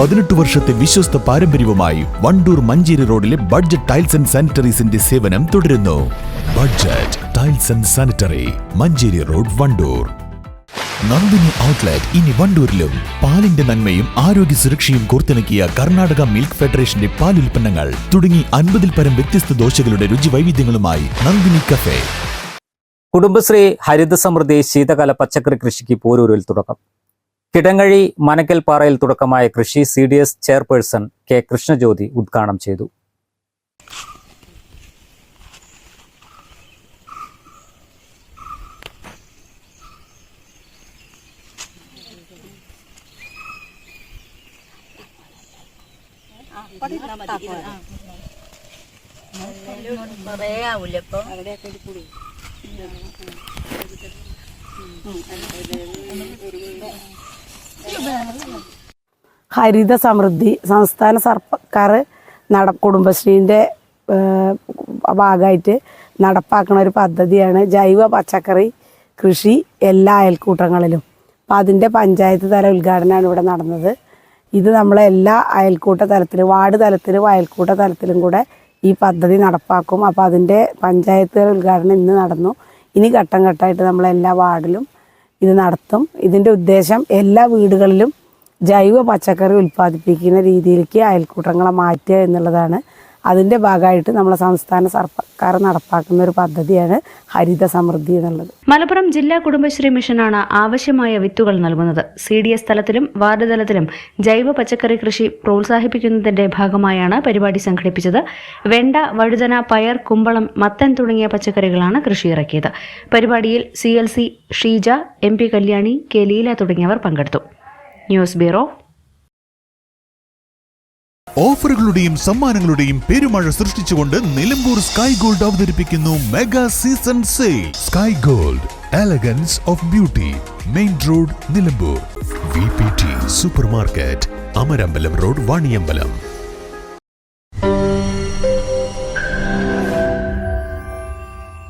18 വർഷത്തെ വിശ്വസ്ത പാരമ്പര്യവുമായി വണ്ടൂർ മഞ്ചേരി റോഡിലെ ബഡ്ജറ്റ് ടൈൽസ് ആൻഡ് സാനിറ്ററീസിന്റെ സേവനം തുടരുന്നു. Budget tiles and sanitary, Manjeri road, Wandoor. Nandini outlet ഇനി വണ്ടൂരിലും. പാലിന്റെ നന്മയും ആരോഗ്യ സുരക്ഷയും കോർത്തിണക്കിയ കർണാടക മിൽക്ക് ഫെഡറേഷന്റെ പാലുൽപ്പന്നങ്ങൾ തുടങ്ങി 50-ൽ പരം വ്യത്യസ്ത ദോശകളുടെ രുചി വൈവിധ്യങ്ങളുമായി നന്ദിനി കഫേ. കുടുംബശ്രീ ഹരിത സമൃദ്ധി ശീതകാല പച്ചക്കറി കൃഷിക്ക് പോരൂരിൽ തുടക്കം. കിടങ്ങഴി മനക്കൽപ്പാറയിൽ തുടക്കമായ കൃഷി CDS ചെയർപേഴ്സൺ കെ കൃഷ്ണജ്യോതി ഉദ്ഘാടനം ചെയ്തു. ഹരിത സമൃദ്ധി സംസ്ഥാന സർക്കാർ കുടുംബശ്രീൻ്റെ ഭാഗമായിട്ട് നടപ്പാക്കുന്ന ഒരു പദ്ധതിയാണ് ജൈവ പച്ചക്കറി കൃഷി എല്ലാ അയൽക്കൂട്ടങ്ങളിലും. അപ്പോൾ അതിൻ്റെ പഞ്ചായത്ത് തല ഉദ്ഘാടനമാണ് ഇവിടെ നടന്നത്. ഇത് നമ്മളെ എല്ലാ അയൽക്കൂട്ട തലത്തിലും വാർഡ് തലത്തിലും അയൽക്കൂട്ട തലത്തിലും കൂടെ ഈ പദ്ധതി നടപ്പാക്കും. അപ്പോൾ അതിൻ്റെ പഞ്ചായത്ത് തല ഉദ്ഘാടനം ഇന്ന് നടന്നു. ഇനി ഘട്ടം ഘട്ടമായിട്ട് നമ്മളെല്ലാ വാർഡിലും ഇത് നടത്തും. ഇതിൻ്റെ ഉദ്ദേശം എല്ലാ വീടുകളിലും ജൈവ പച്ചക്കറി ഉൽപ്പാദിപ്പിക്കുന്ന രീതിയിലേക്ക് അയൽക്കൂട്ടങ്ങളെ മാറ്റുക എന്നുള്ളതാണ്. അതിൻ്റെ ഭാഗമായിട്ട് നമ്മളെ സംസ്ഥാന സർക്കാർ നടപ്പാക്കുന്ന ഒരു പദ്ധതിയാണ് ഹരിത സമൃദ്ധി എന്നുള്ളത്. മലപ്പുറം ജില്ലാ കുടുംബശ്രീ മിഷനാണ് ആവശ്യമായ വിത്തുകൾ നൽകുന്നത്. CDS തലത്തിലും വാർഡ് തലത്തിലും ജൈവ പച്ചക്കറി കൃഷി പ്രോത്സാഹിപ്പിക്കുന്നതിന്റെ ഭാഗമായാണ് പരിപാടി സംഘടിപ്പിച്ചത്. വെണ്ട, വഴുതന, പയർ, കുമ്പളം, മത്തൻ തുടങ്ങിയ പച്ചക്കറികളാണ് കൃഷി ഇറക്കിയത്. പരിപാടിയിൽ CLC Sheeja, MP Kalyani, K Leela തുടങ്ങിയവർ പങ്കെടുത്തു. News bureau. ഓഫറുകളുടെയും സമ്മാനങ്ങളുടെയും പെരുമഴ സൃഷ്ടിച്ചുകൊണ്ട് നിലമ്പൂർ സ്കൈ ഗോൾഡ് അവതരിപ്പിക്കുന്നു mega season sale. Sky gold, elegance of beauty, main road, Nilambur. VPT super market, Amarambalam road, Vaniyambalam.